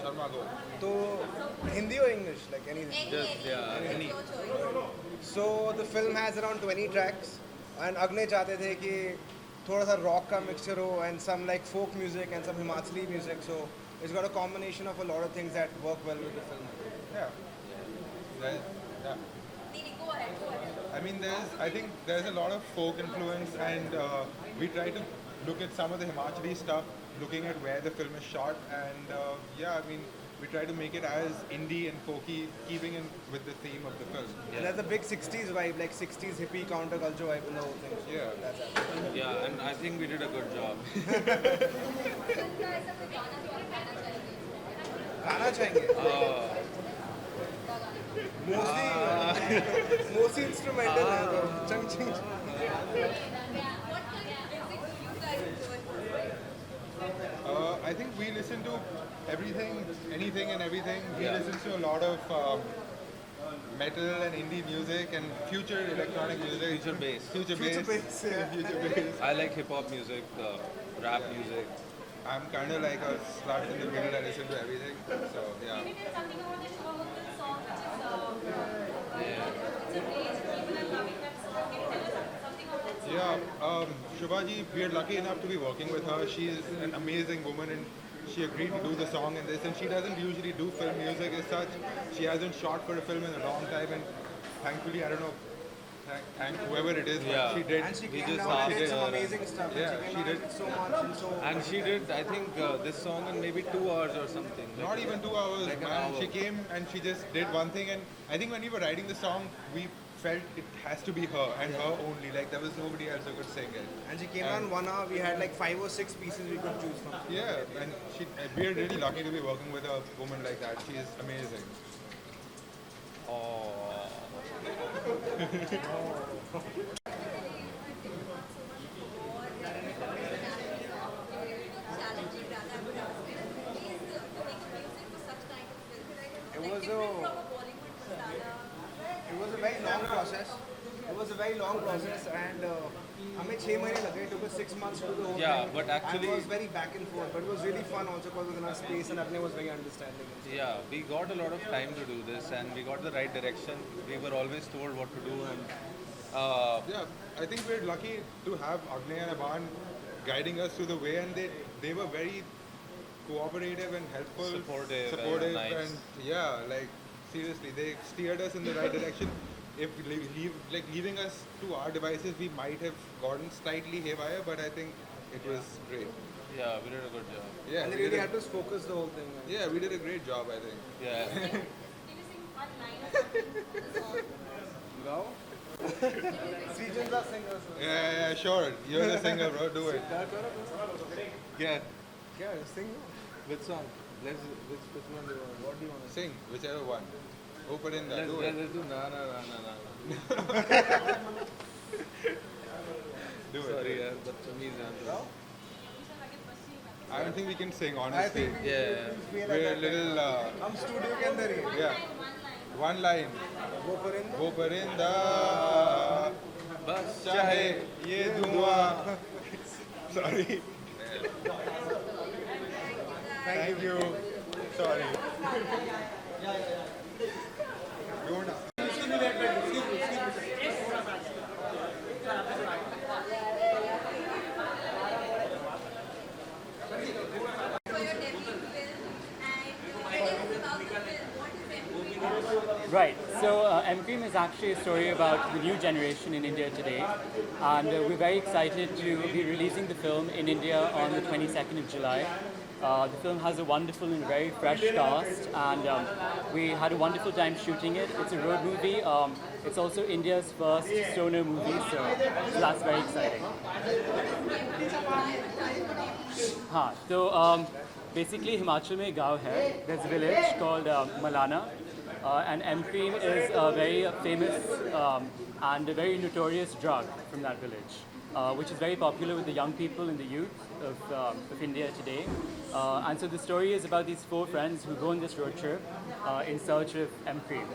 Sharma, go. तो Hindi or English, like anything. Just, yeah, any. So the film has around 20 tracks, and अगले चाहते थे कि थोड़ा सा rock का mixture हो and some like folk music and some Himachali music. So it's got a combination of a lot of things that work well with the film. Yeah. There's, yeah. I mean, I think there's a lot of folk influence, and we try to look at some of the Himachali stuff, looking at where the film is shot, and yeah, I mean, we try to make it as indie and folky, keeping in with the theme of the film. And there's a big 60s vibe, like 60s hippie counterculture vibe in the whole thing. Yeah. That's it. Yeah, and I think we did a good job. गाना चाहेंगे mostly instrumental है तो चंग चंग I think we listen to everything, anything and everything. We Yeah. listen to a lot of metal and indie music and future electronic music. Future bass. Future Future bass. bass, yeah. Future bass. I like hip hop music, rap music. I'm kind of like a slut in the middle. I listen to everything. So yeah. Maybe there's something about this song which is Yeah. it's a rage and people are loving that song. Can you tell us something about that song? Yeah, Shubhaji, we are lucky enough to be working with her. She is an amazing woman, and she agreed to do the song in this. And she doesn't usually do film music as such. She hasn't shot for a film in a long time, and thankfully, I don't know, thank whoever it is, but Yeah. she did. and she We came just down and asked did some her. amazing stuff. Yeah, and she she did. did so much and so. And she did, I think, this song in maybe 2 hours or something. Not even 2 hours, Like an man. hour. She came and she just did one thing, and I think when we were writing the song, we felt it has to be her and her only. Like there was nobody else who could sing it. And she came down 1 hour. We had like 5 or 6 pieces we could choose from. Yeah, and we are really lucky to be working with a woman like that. She is amazing. Oh. Challenging rather, I would ask it. Is to make music for such kind of film? It Like was different a- from a Bollywood masala. It was a very long process. It was a very long process, and हमें 6 महीने लगे. It took us 6 months to do the whole Yeah, thing. but actually- and it was very back and forth. But it was really fun also because of enough space, and Abne was very understanding. Yeah, we got a lot of time to do this, and we got the right direction. We were always told what to do, and Yeah, I think we're lucky to have Agnay and Aban guiding us through the way, and they were very cooperative and helpful, Supportive and nice. and yeah, like seriously, they steered us in the right direction. If we leaving us to our devices, we might have gotten slightly haywire, but I think it was great. yeah, we did a good job. Yeah, And they we really did helped us focus the whole thing. yeah, we did a great job, I think. Yeah. Can you sing one line or something for the song? Gao? Srijans are singers. Yeah, sure. You're the singer, bro. Do it. Yeah. Yeah, sing. Which song? Which one do you want? What do you want to Sing whichever one. Open in there. Do it. Let's do na na na na na. Do it. Sorry, yaar, badtameez hai. I don't think we can sing, I honestly. think Yeah. feel like We're a that. little. हम studio के अंदर ही हैं. Yeah. One line. वो परिंदा वो परिंदा Bas चाहे ये धुआं. Sorry. Thank you. Sorry. Don't. For your debut film and tell us about the film. What is M-Cream? Right. So M-Cream is actually a story about the new generation in India today, and we're very excited to be releasing the film in India on the 22nd of July. The film has a wonderful and very fresh cast, and we had a wonderful time shooting it. It's a road movie. It's also India's first stoner movie, so that's very exciting. हाँ तो basically Himachal में गाँव है. There's a village called Malana, and M-Cream is a very famous and a very notorious drug from that village, which is very popular with the young people and the youth of India today. And so the story is about these 4 friends who go on this road trip in search of M-Cream.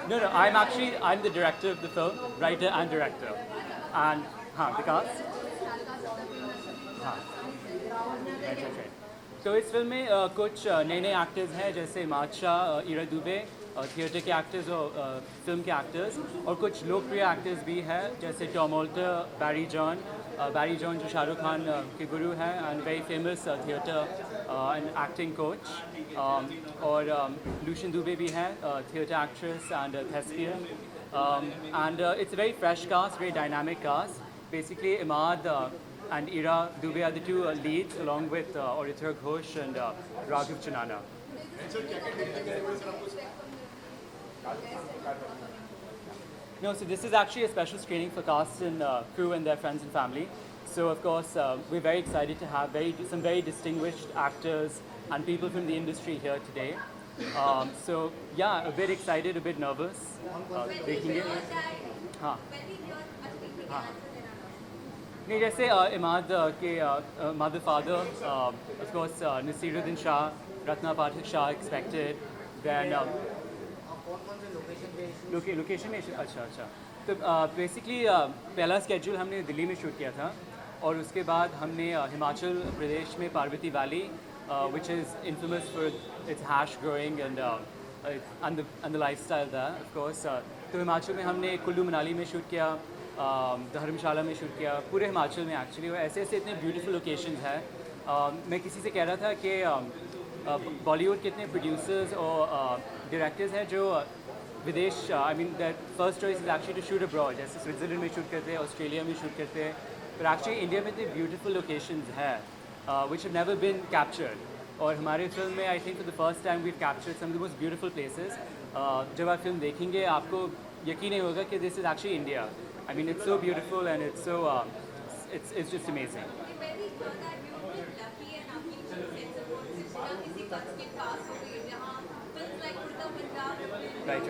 No, I'm the director of the film, writer and director. And the cast? right. तो इस film में कुछ नए नए actors हैं जैसे Imad Shah, Ira Dubey, theatre के actors और फिल्म के एक्टर्स, और कुछ लोकप्रिय एक्टर्स भी हैं जैसे टॉम ऑल्टर, बैरी जॉन जो शाहरुख खान के गुरु हैं and very famous theatre and acting coach, और लूशियन दुबे भी हैं, theatre actress and thespian. And it's a very fresh cast, very dynamic cast. Basically, Imad and Ira Dubey are the two leads, along with Aurithra Ghosh and Raghav Chanana. No, so this is actually a special screening for cast and crew and their friends and family. So of course, we're very excited to have some very distinguished actors and people from the industry here today. So yeah, a bit excited, a bit nervous. Making it. हाँ. नहीं जैसे इमाद के mother father of course Nasiruddin Shah, Ratna Pathak Shah expected, then location में अच्छा तो basically पहला schedule हमने दिल्ली में शूट किया था और उसके बाद हमने हिमाचल प्रदेश में Parvati valley which is infamous for its hash growing and the lifestyle there of course. तो हिमाचल में हमने कुल्लू मनाली में शूट किया, धर्मशाला में शूट किया, पूरे हिमाचल में एक्चुअली, और ऐसे ऐसे इतने ब्यूटीफुल लोकेशंस हैं. मैं किसी से कह रहा था कि बॉलीवुड के इतने प्रोड्यूसर्स और डायरेक्टर्स हैं जो विदेश, I mean that first choice is actually to shoot abroad, जैसे स्विट्ज़रलैंड में शूट करते हैं, ऑस्ट्रेलिया में शूट करते हैं, पर एक्चुअली इंडिया में इतने ब्यूटीफुल लोकेशंस हैं which have never been captured. और हमारे फिल्म में I think for the first time we captured some of the most beautiful places. जब आप फिल्म देखेंगे आपको यकीन नहीं होगा कि this is actually India. I mean it's so beautiful and it's so it's just amazing. Right.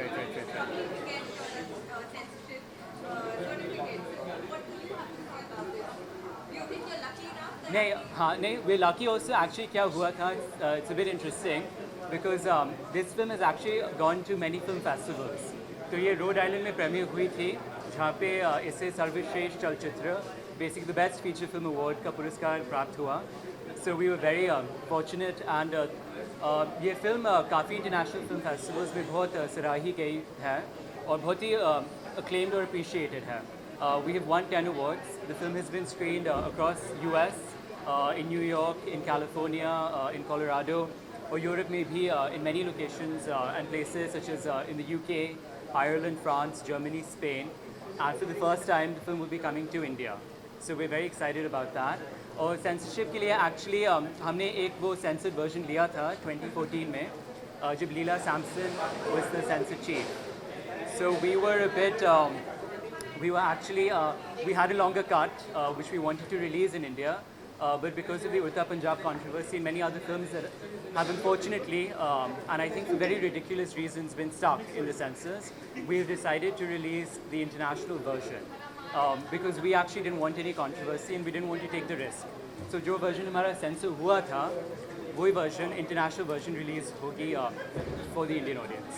नहीं हाँ नहीं we're lucky also. Actually क्या हुआ था, it's a bit interesting because this film has actually gone to many film festivals. तो ये Rhode Island में premiere हुई थी जहाँ पे इसे सर्वश्रेष्ठ चलचित्र basic the best feature film award का पुरस्कार प्राप्त हुआ. So we were very fortunate and ये फिल्म काफ़ी इंटरनेशनल फिल्म फेस्टिवल्स में बहुत सराही गई है और बहुत ही acclaimed और appreciated है. We have won 10 awards. The film has been screened across US, in New York, in California, in Colorado, or Europe maybe in many locations and places such as in the UK, Ireland, France, Germany, Spain. And for the first time, the film will be coming to India. So we're very excited about that. और censorship के लिए actually हमने एक वो censored version लिया था 2014 में जब लीला Samson was the censor chief. So we were a bit, we were actually, we had a longer cut which we wanted to release in India. But because of the Uttar Punjab controversy and many other films that have unfortunately, and I think for very ridiculous reasons, been stuck in the censors, we've decided to release the international version because we actually didn't want any controversy and we didn't want to take the risk. So जो version हमारा censor हुआ था, वही version, international version release होगी for the Indian audience.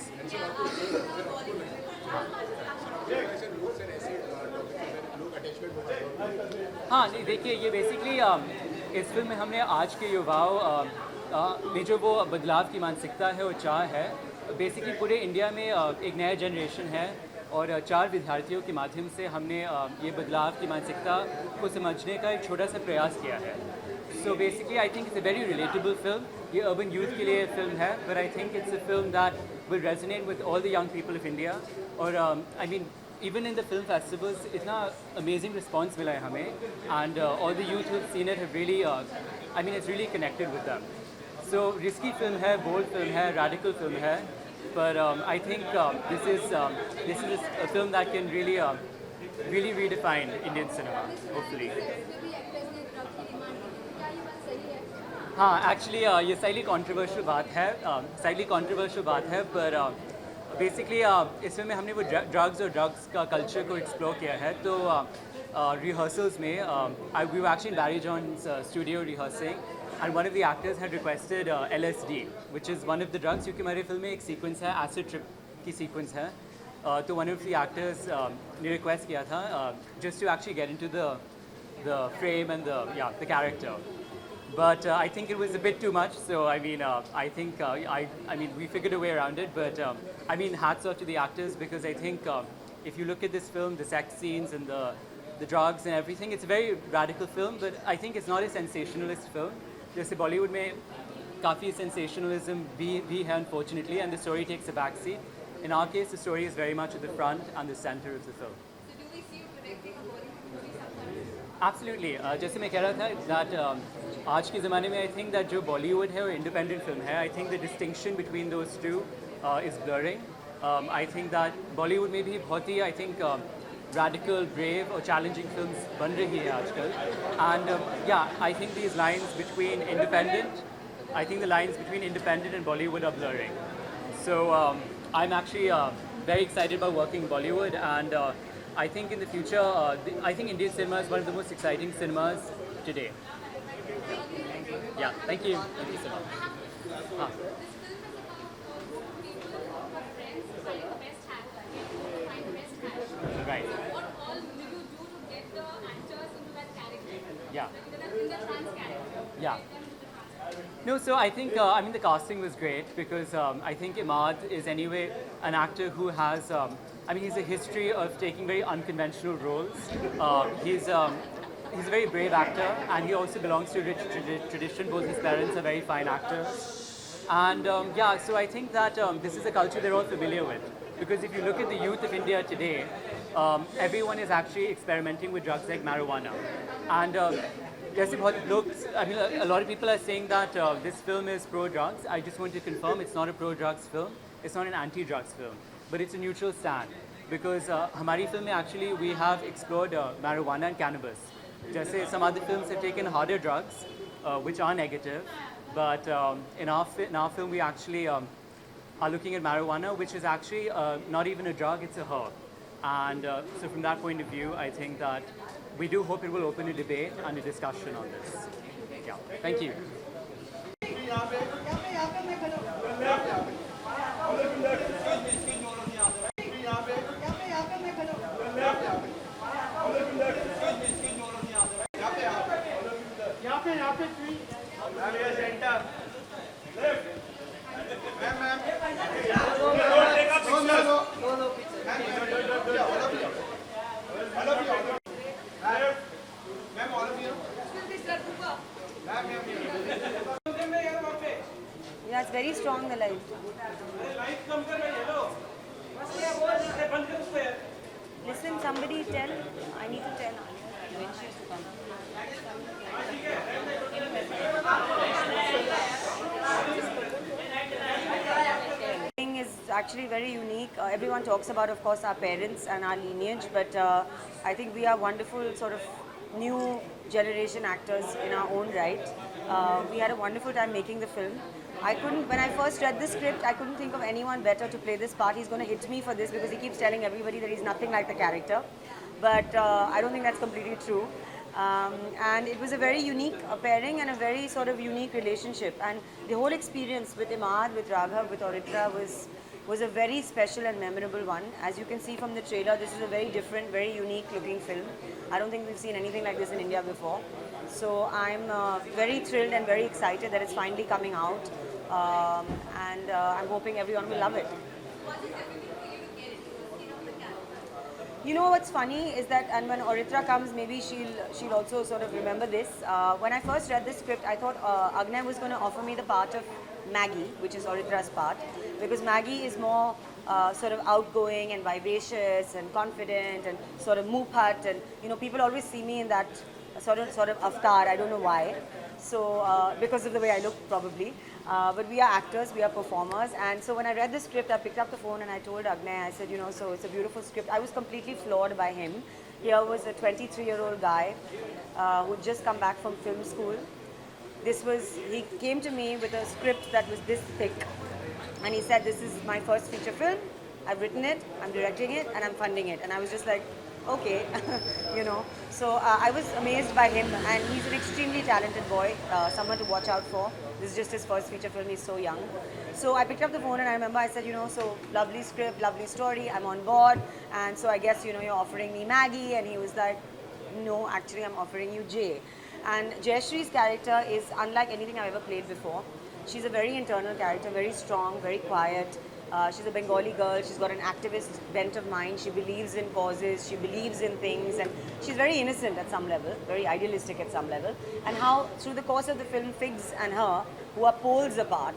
हाँ नहीं देखिए ये बेसिकली इस फिल्म में हमने आज के युवाओं में जो वो बदलाव की मानसिकता है और चाह है, बेसिकली पूरे इंडिया में एक नया जनरेशन है और 4 विद्यार्थियों के माध्यम से हमने ये बदलाव की मानसिकता को समझने का एक छोटा सा प्रयास किया है. So basically I think it's a very relatable film. ये अर्बन यूथ के लिए फिल्म है, but I think it's a film that will resonate with all the young people of India. और I mean even in the film festivals, इतना amazing response मिला है हमें, and all the youth who've seen it have really, I mean, it's really connected with them. So risky film है, bold film है, radical film है, but I think this is a film that can really, really redefine Indian cinema, hopefully. हाँ, actually ये slightly controversial बात है, पर basically इस film में हमने वो ड्रग्स और ड्रग्स का कल्चर को एक्सप्लोर किया है. तो रिहर्सल्स में we were actually in Barry John's studio rehearsing and one of the actors had requested LSD which is one of the drugs, क्योंकि हमारे फिल्म में एक सीक्वेंस है, एसिड ट्रिप की सीक्वेंस है. तो वन ऑफ द एक्टर्स ने request किया था just to actually get into the frame and the character. But I think it was a bit too much. So I mean, I mean, we figured a way around it. But I mean, hats off to the actors because I think if you look at this film, the sex scenes and the drugs and everything, it's a very radical film. But I think it's not a sensationalist film. जैसे बॉलीवुड में काफ़ी sensationalism भी है unfortunately, and the story takes a backseat. In our case, the story is very much at the front and the center of the film. So do we see you directing a Bollywood movie sometime? Absolutely. जैसे मैं कह रहा था that आज के ज़माने में I think that जो Bollywood है और independent film है, I think the distinction between those two is blurring. I think that Bollywood में भी बहुत ही I think radical, brave or challenging films बन रही है आजकल. And yeah, I think these lines between independent, I think the lines between independent and Bollywood are blurring. So I'm actually very excited about working in Bollywood, and I think in the future, I think Indian cinema is one of the most exciting cinemas today. Yeah, thank you. Thank you so much. This film is about two people who are friends find the best hair, find the best hair. Right. What all do you do to get the actors into that character? Yeah. In the trans character. Yeah. Get them into the trans character. No, so I think I mean the casting was great because I think Imad is anyway an actor who has I mean he's a history of taking very unconventional roles. He's a very brave actor and he also belongs to a rich tradition. Both his parents are very fine actors, and yeah, so I think that this is a culture they're all familiar with because if you look at the youth of India today, everyone is actually experimenting with drugs like marijuana, and जैसे बहुत लोग, I mean, a lot of people are saying that this film is pro-drugs. I just want to confirm it's not a pro-drugs film. It's not an anti-drugs film, but it's a neutral stand because हमारी film में actually we have explored marijuana and cannabis. जैसे some other films have taken harder drugs, which are negative, but in our film we actually are looking at marijuana, which is actually not even a drug, it's a herb. And so from that point of view, I think that we do hope it will open a debate and a discussion on this. Yeah, thank you. Yeah, it's very strong, the light. Listen, somebody tell. I need to tell Anya when she's to come. Thing is actually very unique. Everyone talks about, of course, our parents and our lineage, but I think we are wonderful sort of new generation actors in our own right. We had a wonderful time making the film. When I first read the script, I couldn't think of anyone better to play this part. He's going to hit me for this because he keeps telling everybody that he's nothing like the character. But I don't think that's completely true. And it was a very unique pairing and a very sort of unique relationship. And the whole experience with Imad, with Raghav, with Oritra was a very special and memorable one. As you can see from the trailer, this is a very different, very unique looking film. I don't think we've seen anything like this in India before. So I'm very thrilled and very excited that it's finally coming out. And I'm hoping everyone will love it. What is everything for you to get into the skin of the character? You know what's funny is that, and when Oritra comes, maybe she'll also sort of remember this. When I first read the script, I thought Agnay was going to offer me the part of Maggie, which is Oritra's part, because Maggie is more sort of outgoing and vivacious and confident and sort of mupat, and you know people always see me in that sort of avatar. I don't know why. So because of the way I look, probably. But we are actors, we are performers, and so when I read the script, I picked up the phone and I told Agnay, I said, you know, so it's a beautiful script. I was completely floored by him. Here was a 23-year-old guy who'd just come back from film school. He came to me with a script that was this thick, and he said, this is my first feature film. I've written it, I'm directing it, and I'm funding it. And I was just like, okay, you know. So I was amazed by him, and he's an extremely talented boy, someone to watch out for. This is just his first feature film, he's so young. So I picked up the phone and I remember I said, you know, so lovely script, lovely story, I'm on board. And so I guess, you know, you're offering me Maggie. And he was like, no, actually I'm offering you Jay. And Jayashree's character is unlike anything I've ever played before. She's a very internal character, very strong, very quiet. She's a Bengali girl. She's got an activist bent of mind. She believes in causes. She believes in things, and she's very innocent at some level, very idealistic at some level. And how, through the course of the film, Figs and her, who are poles apart,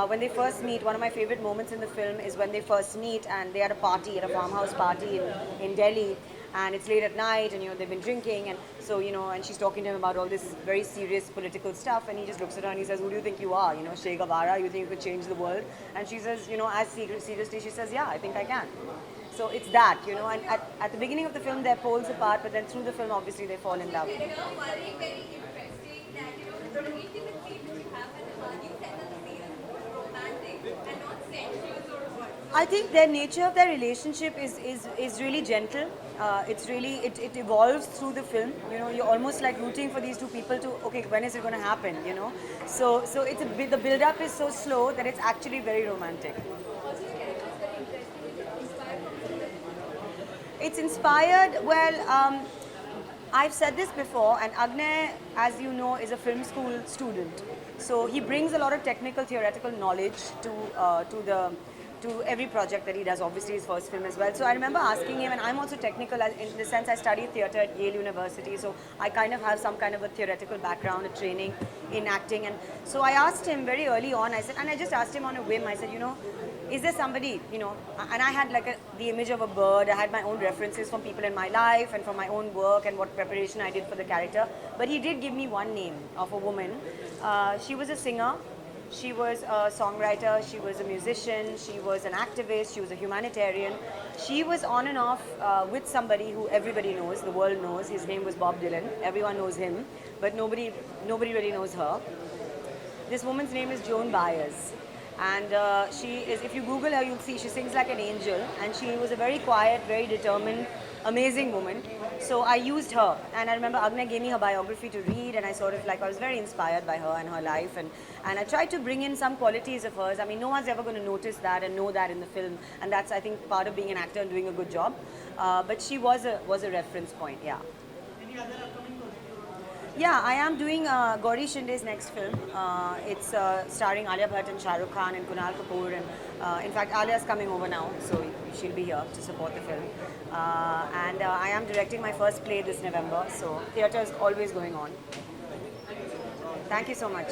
when they first meet, one of my favorite moments in the film is when they first meet and they're at a party, at a farmhouse party in Delhi, and it's late at night, and they've been drinking, and so and she's talking to him about all this very serious political stuff, and he just looks at her and he says, "Who do you think you are? Che Guevara? You think you could change the world?" And she says, as seriously, she says, "Yeah, I think I can." So it's that, and at the beginning of the film they're poles apart, but then through the film obviously they fall in love. Very interesting that the intimate scene that you have and you said that the scene is more romantic and not sensuous or what. I think the nature of their relationship is really gentle. It evolves through the film. You're almost like rooting for these two people to, okay, when is it going to happen? So it's the build up is so slow that it's actually very romantic. Also, the character is very interesting. Is it inspired from something? It's inspired. Well, I've said this before, and Agnay, as you know, is a film school student. So he brings a lot of technical, theoretical knowledge to every project that he does, obviously his first film as well. So I remember asking him, and I'm also technical in the sense I studied theatre at Yale University, so I kind of have some kind of a theoretical background, a training in acting. And so I asked him very early on, I just asked him on a whim, I said, is there somebody, and I had like the image of a bird, I had my own references from people in my life and from my own work and what preparation I did for the character. But he did give me one name of a woman. She was a singer. She was a songwriter, she was a musician, she was an activist, she was a humanitarian. She was on and off with somebody who everybody knows, the world knows. His name was Bob Dylan. Everyone knows him, but nobody really knows her. This woman's name is Joan Baez. And she is, if you Google her, you'll see she sings like an angel. And she was a very quiet, very determined, amazing woman. So I used her. And I remember Agnay gave me her biography to read, and I was very inspired by her and her life. And I tried to bring in some qualities of hers. I mean, no one's ever going to notice that and know that in the film. And that's, I think, part of being an actor and doing a good job. But she was a reference point, yeah. Yeah, I am doing Gauri Shinde's next film. It's starring Alia Bhatt and Shah Rukh Khan and Kunal Kapoor. And in fact, Alia's coming over now, so she'll be here to support the film. And I am directing my first play this November, so theatre is always going on. Thank you so much.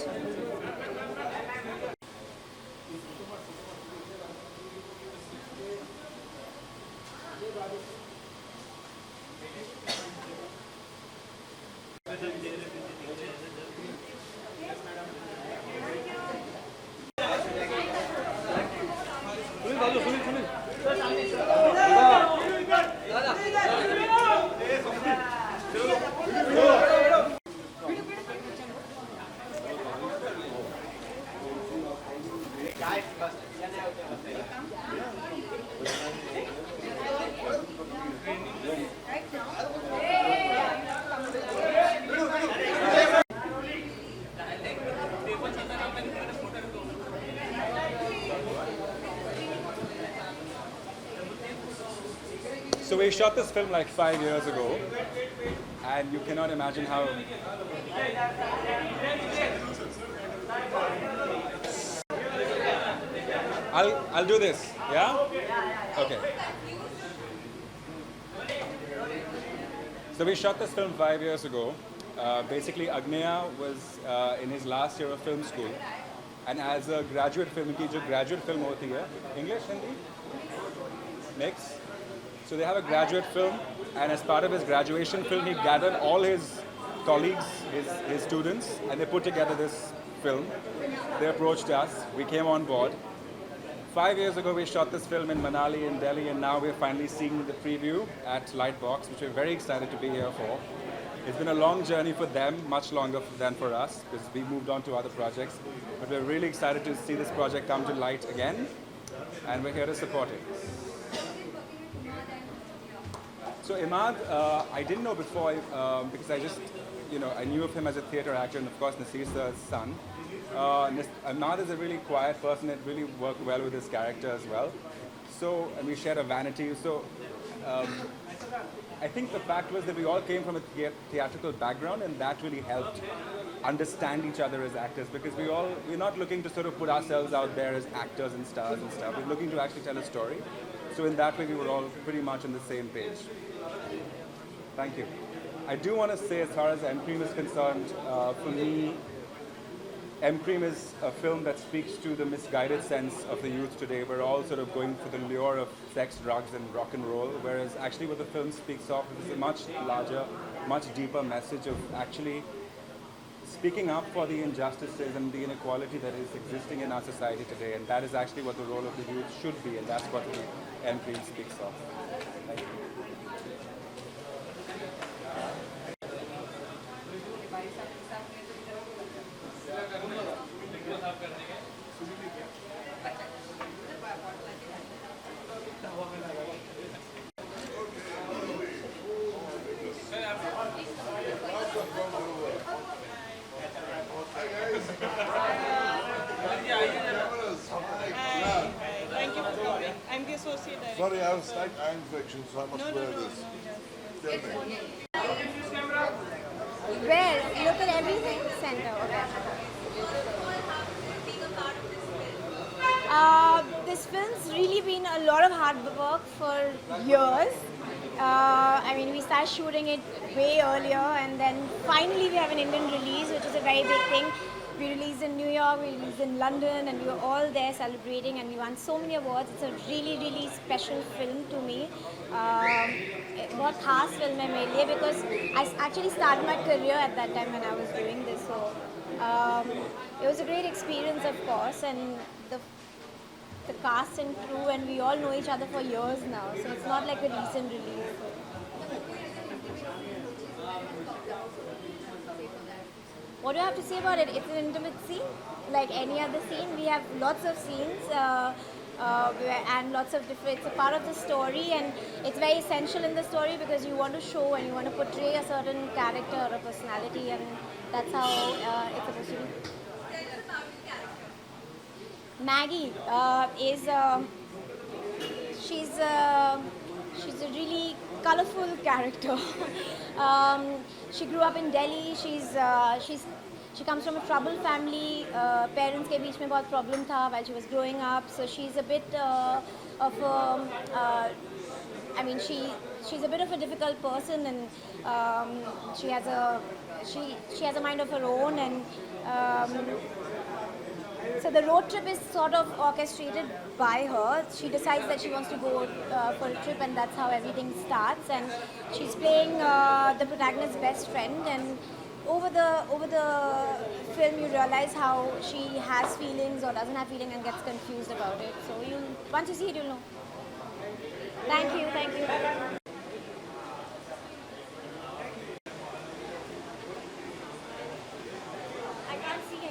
So we shot this film like 5 years ago, and you cannot imagine how. I'll do this. Yeah. Okay. So we shot this film 5 years ago. Basically, Agnaya was in his last year of film school, and as a graduate film teacher, graduate film hoti hai. English, Hindi, mix. So they have a graduate film, and as part of his graduation film, he gathered all his colleagues, his students, and they put together this film. They approached us, we came on board. 5 years ago, we shot this film in Manali, in Delhi, and now we're finally seeing the preview at Lightbox, which we're very excited to be here for. It's been a long journey for them, much longer than for us, because we moved on to other projects. But we're really excited to see this project come to light again, and we're here to support it. So Imad, I didn't know before because I just, I knew of him as a theatre actor, and of course Naseer's son. Imad is a really quiet person that really worked well with his character as well. So, and we shared a vanity. So I think the fact was that we all came from a theatrical background, and that really helped understand each other as actors, because we're not looking to sort of put ourselves out there as actors and stars and stuff. We're looking to actually tell a story. So in that way, we were all pretty much on the same page. Thank you. I do want to say, as far as Empreem is concerned, for me, Empreem is a film that speaks to the misguided sense of the youth today. We're all sort of going for the lure of sex, drugs, and rock and roll, whereas actually what the film speaks of is a much larger, much deeper message of actually speaking up for the injustices and the inequality that is existing in our society today. And that is actually what the role of the youth should be, and that's what the Empreem speaks of. Thank you. Thank you for coming. I'm the associate director. Sorry, I have slight eye infection, so I must wear this. Tell me. Where? Look at everything. Center. Okay. This film's really been a lot of hard work for years. I mean, we started shooting it way earlier, and then finally we have an Indian release, which is a very big thing. We released in New York, we released in London, and we were all there celebrating, and we won so many awards. It's a really, really special film to me. बहुत खास film है मेरे लिए because I actually started my career at that time when I was doing this. So it was a great experience, of course, and the cast and crew, and we all know each other for years now. So it's not like a recent release. What do I have to say about it? It's an intimate scene, like any other scene. We have lots of scenes and lots of different. It's a part of the story, and it's very essential in the story because you want to show and you want to portray a certain character or a personality, and that's how it's supposed to be. Maggie is she's a really colorful character. She grew up in Delhi. She comes from a troubled family. Parents के बीच में बहुत problem था while she was growing up. So she's a bit of a, I mean she's a bit of a difficult person, and she has a mind of her own, and so the road trip is sort of orchestrated by her. She decides that she wants to go for a trip, and that's how everything starts. And she's playing the protagonist's best friend. And over the film, you realize how she has feelings or doesn't have feelings and gets confused about it. So once you see it, you'll know. Thank you. I can't see it.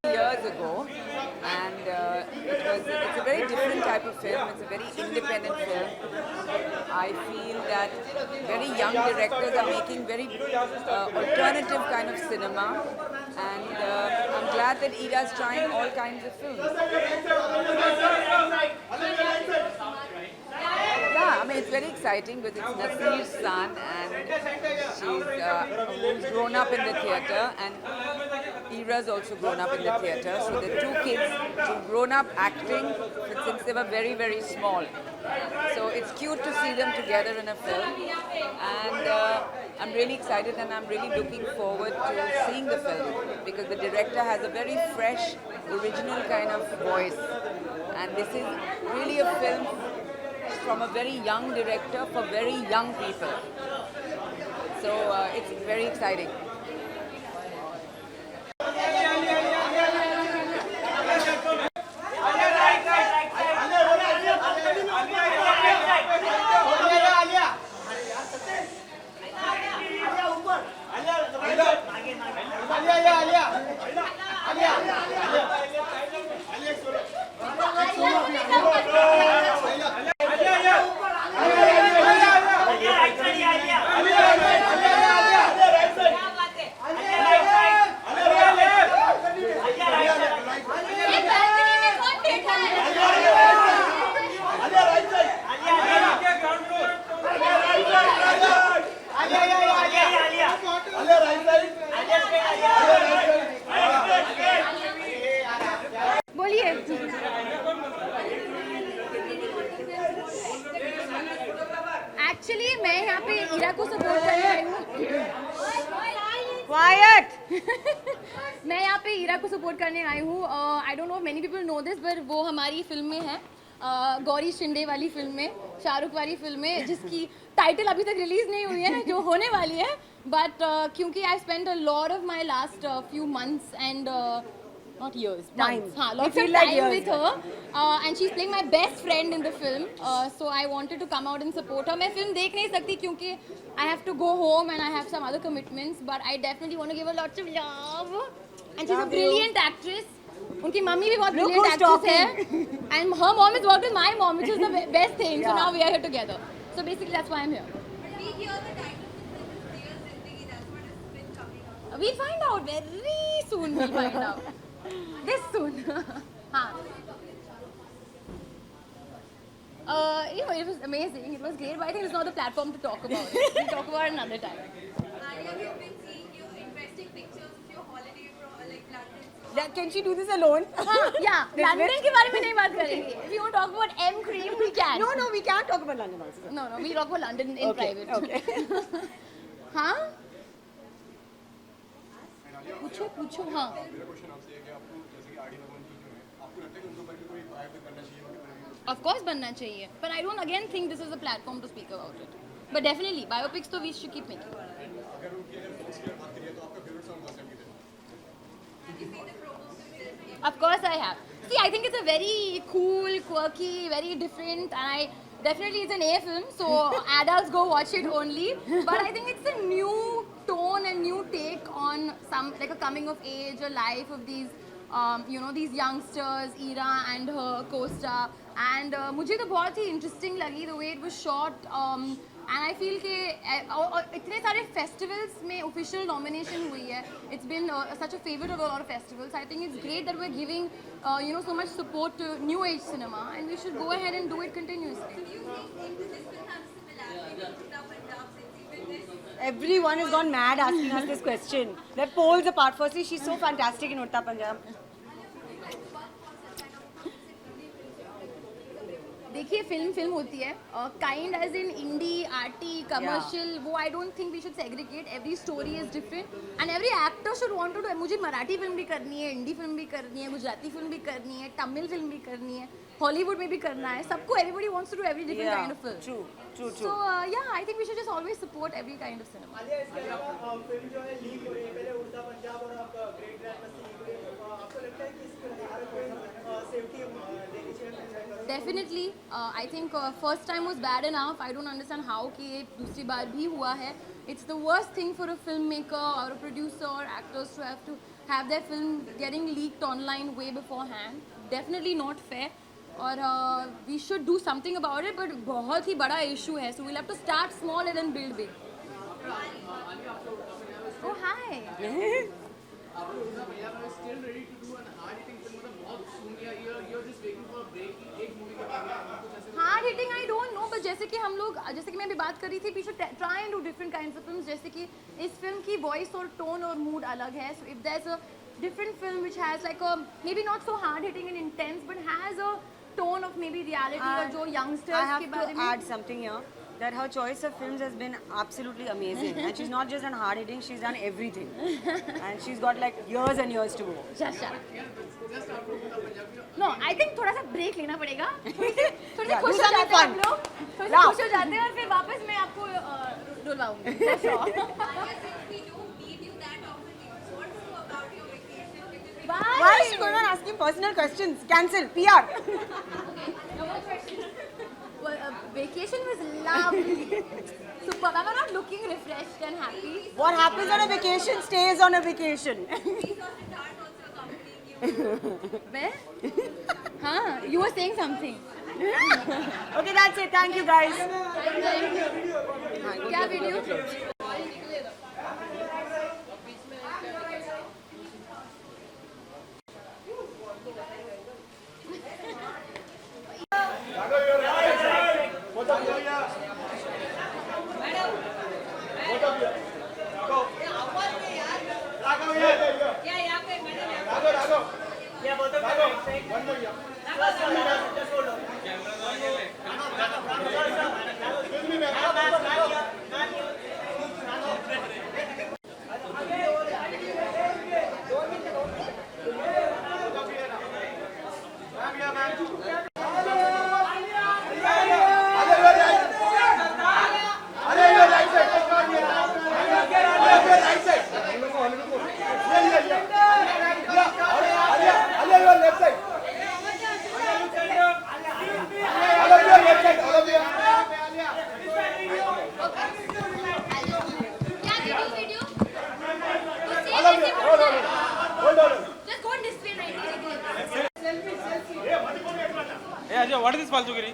Years ago, and it's a very different type of film. It's a very independent film. I feel that very young directors are making very alternative kind of cinema, and I'm glad that Ira's trying all kinds of films. Yeah, I mean it's very exciting because it's Nasir's son, and who's grown up in the theatre, and Ira's also grown up in the theatre. So the two kids who've grown up acting since they were very, very small. So it's cute to see them together in a film, and I'm really excited, and I'm really looking forward to seeing the film because the director has a very fresh, original kind of voice, and this is really a film from a very young director for very young people. So it's very exciting. बोलिए actually मैं यहाँ पे ईरा को support करने आई हूँ Quiet! मैं यहाँ पे ईरा को सपोर्ट करने आई हूँ आई don't know many people know this पर वो हमारी फिल्म में है गौरी शिंदे वाली फिल्म में शाहरुख वाली फिल्म में जिसकी टाइटल अभी तक रिलीज नहीं हुई है जो होने वाली है बट क्योंकि I spend a lot of my last few months and not years, months. Lots of time with her, and she's playing my best friend in the film. So I wanted to come out and support her. मैं film देख नहीं सकती क्योंकि I have to go home and I have some other commitments. But I definitely want to give her lots of love. And she's a brilliant actress. उनकी mummy भी बहुत brilliant actress है. And her mom has worked with my mom, which is the best thing. So now we are here together. So basically that's why I'm here. We hear the title of the film is Dear Zindagi. That's what has been coming up. We'll find out very soon. We'll find out. This soon. हाँ. You know, it was amazing. It was great, but I think it's not the platform to talk about it. We'll talk about it another time. Alia, we've been seeing you interesting pictures of your holiday from like London. Can she do this alone? Yeah, London के बारे में नहीं बात करेंगे. If you want to talk about M cream, we can. No, we can't talk about London also. No, we talk about London in private. Okay. हाँ? पूछो हाँ. Of course बनना चाहिए, but I don't again think this is a platform to speak about it. But definitely biopics तो we should keep making. Of course I have. See, I think it's a very cool, quirky, very different, and definitely it's an A film, so adults go watch it only. But I think it's a new tone and new take on some like a coming of age, a life of these these youngsters, Ira and her co-star. And मुझे तो बहुत ही interesting लगी the way it was shot. And I feel कि इतने सारे festivals में official nomination हुई है. It's been such a favorite of a lot of festivals. I think it's great that we're giving so much support to new age cinema, and we should go ahead and do it continuously. Do you think this will have similarity with Uttar Punjab since even this? Everyone has gone mad asking us this question. They're poles apart. Firstly, she's so fantastic in Uttar Punjab. देखिए film होती है kind as in indie arty commercial वो I don't think we should segregate every story is different and every actor should want to do मुझे Marathi film भी करनी है Hindi film भी करनी है गुजराती फिल्म भी करनी है तमिल फिल्म भी करनी है हॉलीवुड में भी करना है सबको everybody wants to do every different kind of film True. So yeah I think we should just always support every kind of cinema film जो है लीक हो रही है पहले उड़ता पंजाब और अब ग्रेट ग्रैंड आपको लगता है कि इसको सेफ्टी देनी चाहिए definitely I think first time was bad enough I don't understand how कि ये दूसरी बार भी हुआ है it's the worst thing for a film maker और अ प्रोड्यूसर और actors to have their film getting leaked online way beforehand definitely not fair और we should do something about it, but बहुत ही बड़ा issue है, so we'll have to start small and then build big. Oh hi. Hard hitting I don't know, but जैसे कि हम लोग, जैसे कि मैं अभी बात कर रही थी, we should try and do different kinds of films. जैसे कि इस फिल्म की वॉइस और टोन और मूड अलग है, so if there is a different film which has like a maybe not so hard hitting and intense but has a tone of maybe reality or जो youngsters I have के to बारे में. add something here, that her choice of films has been absolutely amazing. And she's not just done hard hitting, she's done everything. And she's got like years and years to go. No, I think थोड़ा सा break लेना पड़ेगा. थोड़े से Yeah, खुश do हो जाते something हैं fun. आप लोग, थोड़े से Laugh. खुश हो जाते हैं और फिर वापस मैं आपको रुलवाऊंगी. For sure. Why is she going on asking personal questions? Cancel. PR. Well, vacation was lovely. Super. I'm not looking refreshed and happy. What happens on a vacation stays on a vacation. Where? Huh? You were saying something. Okay, that's it. Thank you, guys. क्या video? What is this faltugiri?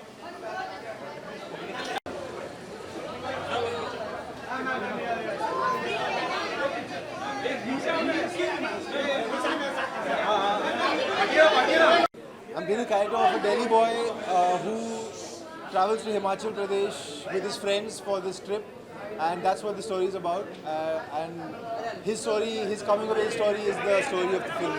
I'm playing the character of a Delhi boy who travels to Himachal Pradesh with his friends for this trip, and that's what the story is about. And his story, his coming of age story, is the story of the film.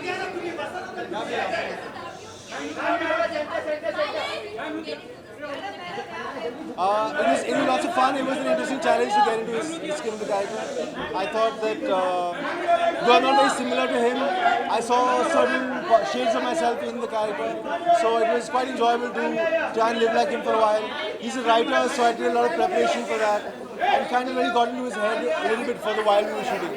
It was lots of fun. It was an interesting challenge to get into his skin of the character. I thought that though I'm not very similar to him, I saw certain shades of myself in the character. So it was quite enjoyable to try and live like him for a while. He's a writer, so I did a lot of preparation for that, and kind of really got into his head a little bit for the while we were shooting.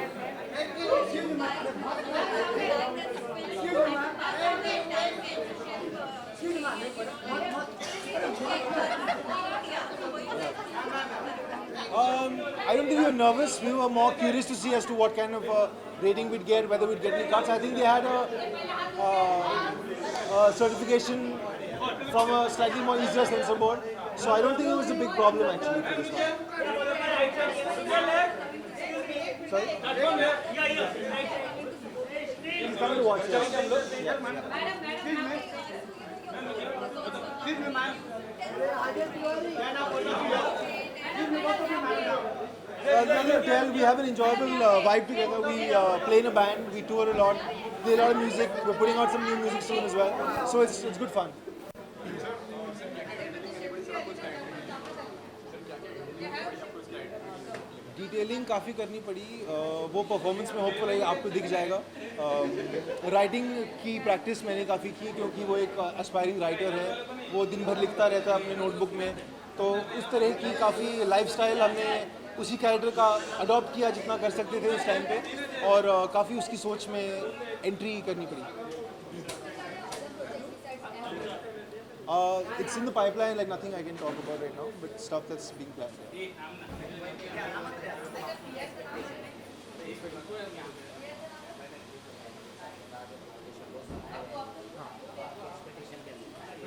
I don't think we were nervous. We were more curious to see as to what kind of rating we'd get, whether we'd get any cuts. I think they had a certification from a slightly more easier censor board. So I don't think it was a big problem actually for this one. Sorry? He's coming to watch it. Nothing to tell. We have an enjoyable vibe together. We play in a band. We tour a lot. Play a lot of music. We're putting out some new music soon as well. So it's good fun. Detailing काफ़ी करनी पड़ी, वो performance में hopeful आपको दिख जाएगा. Writing की practice मैंने काफ़ी की क्योंकि वो एक एस्पायरिंग राइटर है, वो दिन भर लिखता रहता है अपने नोटबुक में. तो उस तरह की काफ़ी लाइफस्टाइल हमने उसी कैरेक्टर का अडॉप्ट किया जितना कर सकते थे उस टाइम पे, और काफ़ी उसकी सोच में एंट्री करनी पड़ी. It's in the pipeline, like nothing I can talk about right now, but stuff that's being planned.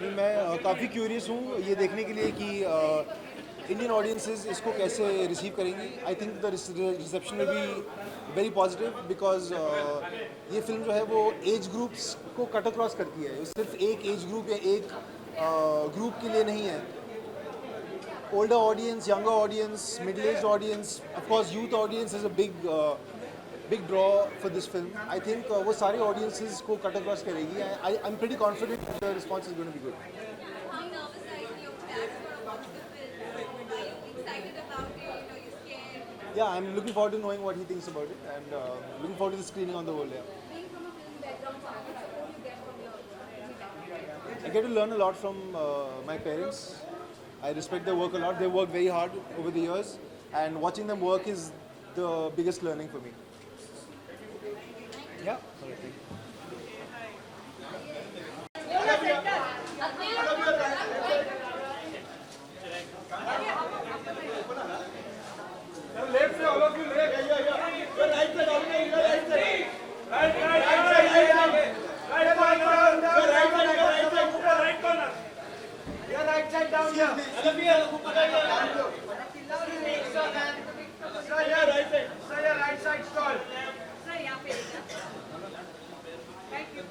नहीं, मैं काफ़ी क्यूरियस हूँ ये देखने के लिए कि इंडियन ऑडियंसेस इसको कैसे रिसीव करेंगी. I think the reception will be very positive because ये फिल्म जो है वो एज ग्रुप्स को कट अक्रॉस करती है. सिर्फ एक एज ग्रुप या एक ग्रुप के लिए नहीं है. older audience, younger audience, middle-aged audience, of course youth audience is a big draw for this film. I think वो सारे audiences को cut across करेगी. I'm pretty confident that the response is going to be good. How nervous are you? Your plans for a wonderful film. Are you excited about it? Are you scared? Yeah, I'm looking forward to knowing what he thinks about it and looking forward to the screening on the whole. Yeah. Being from a film background, what support you get from your I get to learn a lot from my parents. I respect their work a lot. They work very hard over the years, and watching them work is the biggest learning for me. Yeah. Thank you.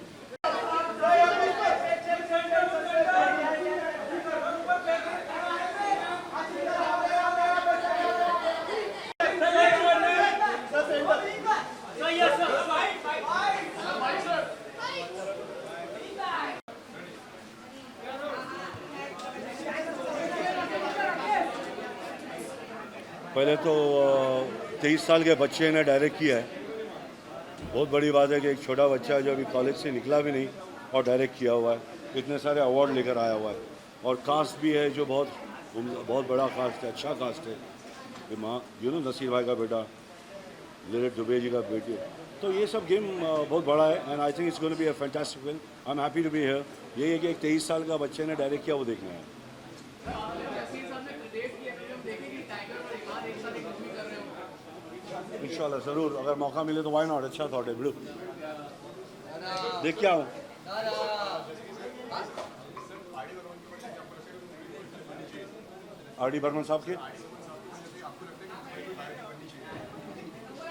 पहले तो 23 साल के बच्चे ने direct किया है. बहुत बड़ी बात है कि एक छोटा बच्चा है जो अभी कॉलेज से निकला भी नहीं और डायरेक्ट किया हुआ है. इतने सारे अवार्ड लेकर आया हुआ है और कास्ट भी है जो बहुत बड़ा कास्ट है, अच्छा कास्ट है. नसीर भाई का बेटा, लिरिट दुबे जी का बेटे. तो ये सब गेम बहुत बड़ा है and I think it's going to be a fantastic film. I am happy to be here. ये है कि एक 23 साल का बच्चे ने डायरेक्ट किया, वो देखना है. इंशाल्लाह ज़रूर, अगर मौका मिले तो वाई नॉट. अच्छा थॉट है बिल्कुल. देख क्या हूँ. आर डी बर्मन साहब के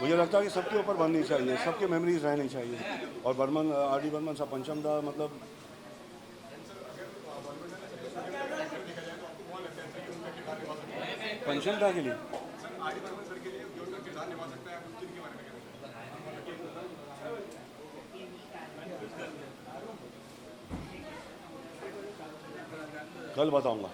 मुझे लगता है कि सबके ऊपर बननी चाहिए, सबके मेमोरीज रहनी चाहिए. और बर्मन, आर डी बर्मन साहब पंचम दा मतलब पंचम दा के लिए कल बताऊंगा.